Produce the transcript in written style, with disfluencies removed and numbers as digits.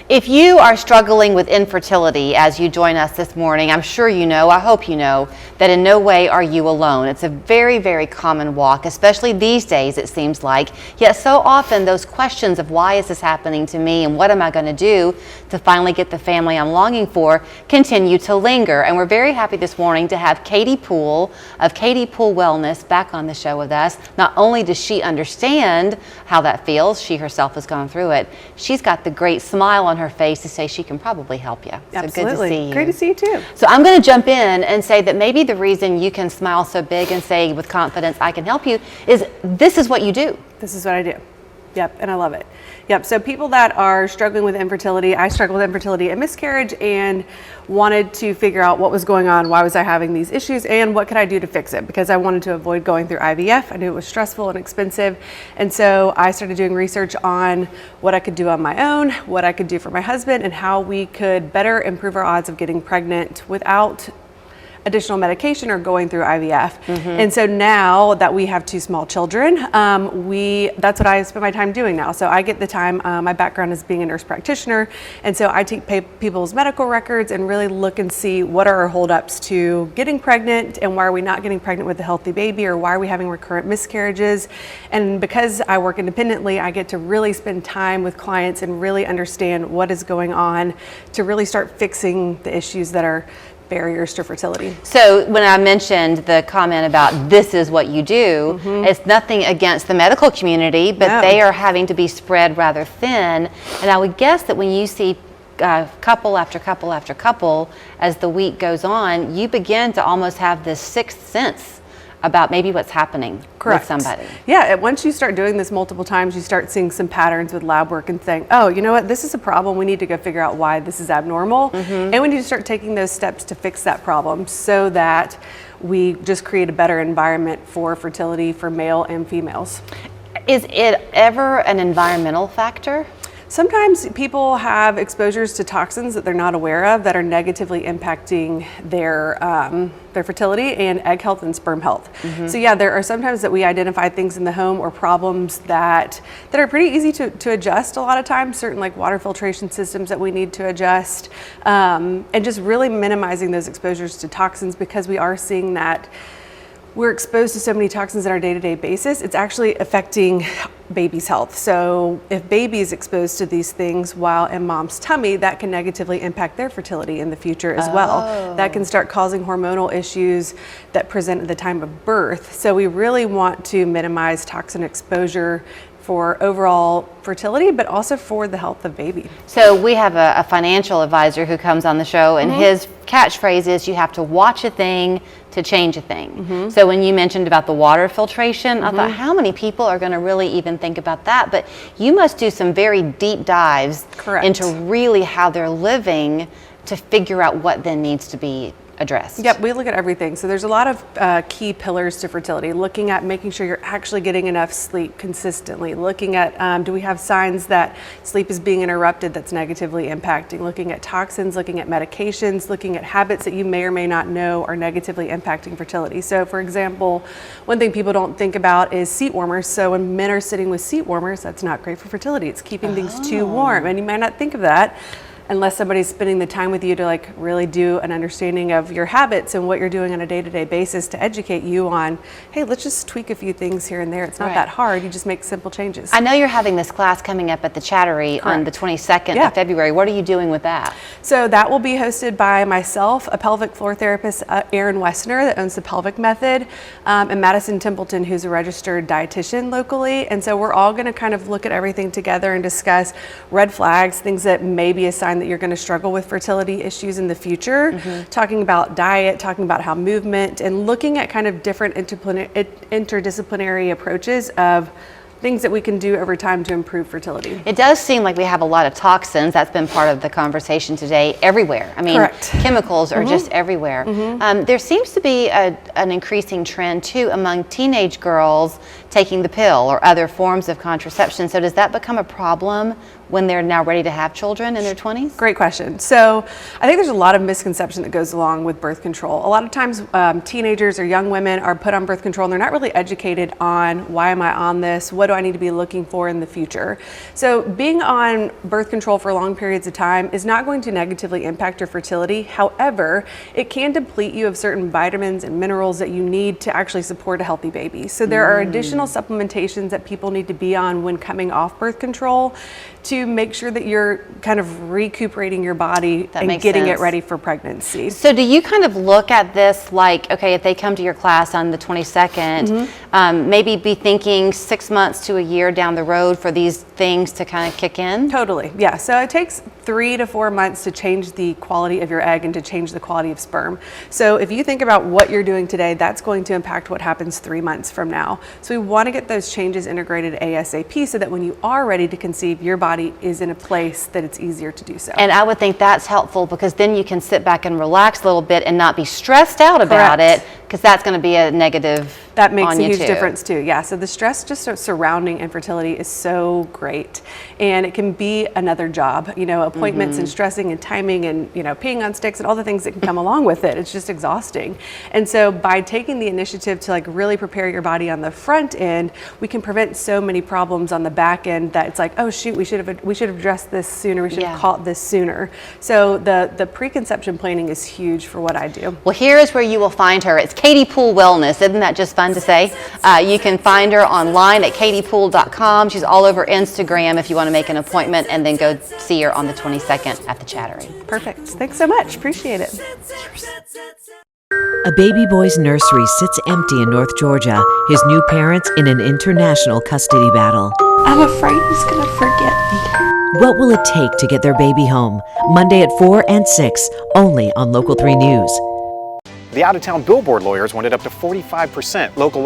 If you are struggling with infertility as you join us this morning, I'm sure you know, I hope you know, that in no way are you alone. It's a very, very common walk, especially these days, it seems like. Yet so often those questions of why is this happening to me and what am I going to do to finally get the family I'm longing for continue to linger. And we're very happy this morning to have Katy Poole of Katy Poole Wellness back on the show with us. Not only does she understand how that feels, she herself has gone through it, she's got the great smile on her face to say she can probably help you. So Absolutely. good to see you. Great to see you too. So I'm going to jump in and say that maybe the reason you can smile so big and say with confidence, I can help you, is this is what you do. This is what I do. Yep, and I love it. Yep, so people that are struggling with infertility, I struggled with infertility and miscarriage and wanted to figure out what was going on, why was I having these issues, and what could I do to fix it, because I wanted to avoid going through IVF. I knew it was stressful and expensive, and so I started doing research on what I could do on my own, what I could do for my husband, and how we could better improve our odds of getting pregnant without additional medication or going through IVF. And so now that we have two small children, that's what I spend my time doing now. So I get the time, my background is being a nurse practitioner, and so I take people's medical records and really look and see what are our holdups to getting pregnant and why are we not getting pregnant with a healthy baby, or why are we having recurrent miscarriages. And because I work independently, I get to really spend time with clients and really understand what is going on to really start fixing the issues that are barriers to fertility. So when I mentioned the comment about this is what you do, it's nothing against the medical community, but they are having to be spread rather thin. And I would guess that when you see couple after couple after couple, as the week goes on, you begin to almost have this sixth sense about maybe what's happening with somebody. Yeah, once you start doing this multiple times, you start seeing some patterns with lab work and saying, oh, you know what, this is a problem. We need to go figure out why this is abnormal. And we need to start taking those steps to fix that problem so that we just create a better environment for fertility for male and females. Is it ever an environmental factor? Sometimes people have exposures to toxins that they're not aware of that are negatively impacting their fertility and egg health and sperm health. So yeah, there are sometimes that we identify things in the home or problems that are pretty easy to adjust a lot of times, certain like water filtration systems that we need to adjust, and just really minimizing those exposures to toxins, because we are seeing that we're exposed to so many toxins on our day-to-day basis. It's actually affecting baby's health. So if baby is exposed to these things while in mom's tummy, that can negatively impact their fertility in the future as well. That can start causing hormonal issues that present at the time of birth. So we really want to minimize toxin exposure for overall fertility, but also for the health of baby. So we have a financial advisor who comes on the show, and his catchphrase is, you have to watch a thing to change a thing. So when you mentioned about the water filtration, I thought, how many people are going to really even think about that? But you must do some very deep dives into really how they're living to figure out what then needs to be addressed. Yep, we look at everything. So there's a lot of key pillars to fertility, looking at making sure you're actually getting enough sleep consistently, looking at do we have signs that sleep is being interrupted that's negatively impacting, looking at toxins, looking at medications, looking at habits that you may or may not know are negatively impacting fertility. So for example, one thing people don't think about is seat warmers. So when men are sitting with seat warmers, that's not great for fertility. It's keeping things too warm, and you might not think of that unless somebody's spending the time with you to like really do an understanding of your habits and what you're doing on a day-to-day basis to educate you on, hey, let's just tweak a few things here and there. It's not that hard. You just make simple changes. I know you're having this class coming up at the Chattery on the 22nd of February. What are you doing with that? So that will be hosted by myself, a pelvic floor therapist, Erin Wessner, that owns the Pelvic Method, and Madison Templeton, who's a registered dietitian locally. And so we're all going to kind of look at everything together and discuss red flags, things that may be a sign that you're going to struggle with fertility issues in the future, talking about diet, talking about how movement, and looking at kind of different interdisciplinary approaches of things that we can do over time to improve fertility. It does seem like we have a lot of toxins. That's been part of the conversation today everywhere. I mean, chemicals are just everywhere. There seems to be an increasing trend too among teenage girls taking the pill or other forms of contraception. So does that become a problem when they're now ready to have children in their 20s? Great question. So I think there's a lot of misconception that goes along with birth control. A lot of times teenagers or young women are put on birth control and they're not really educated on why am I on this? What do I need to be looking for in the future? So being on birth control for long periods of time is not going to negatively impact your fertility. However, it can deplete you of certain vitamins and minerals that you need to actually support a healthy baby. So there are additional supplementations that people need to be on when coming off birth control to make sure that you're kind of recuperating your body and getting it ready for pregnancy. So do you kind of look at this like, okay, if they come to your class on the 22nd, maybe be thinking 6 months to a year down the road for these things to kind of kick in? Totally, yeah. So it takes 3 to 4 months to change the quality of your egg and to change the quality of sperm. So if you think about what you're doing today, that's going to impact what happens 3 months from now. So we want to get those changes integrated ASAP so that when you are ready to conceive, your body is in a place that it's easier to do so. And I would think that's helpful because then you can sit back and relax a little bit and not be stressed out about it, because that's going to be a negative. That makes a huge difference too. Yeah, so the stress just surrounding infertility is so great, and it can be another job, you know, appointments and stressing and timing and, you know, peeing on sticks and all the things that can come along with it. It's just exhausting. And so by taking the initiative to like really prepare your body on the front end, we can prevent so many problems on the back end that it's like, oh shoot, we should have addressed this sooner. We should have caught this sooner. So the preconception planning is huge for what I do. Well, here is where you will find her. It's Katy Poole Wellness. Isn't that just fun to say? You can find her online at katypoole.com. She's all over Instagram if you want to make an appointment, and then go see her on the 22nd at the Chattery. Perfect. Thanks so much. Appreciate it. A baby boy's nursery sits empty in North Georgia, his new parents in an international custody battle. I'm afraid he's going to forget me. What will it take to get their baby home? Monday at 4 and 6, only on Local 3 News. The out-of-town billboard lawyers wanted up to 45% local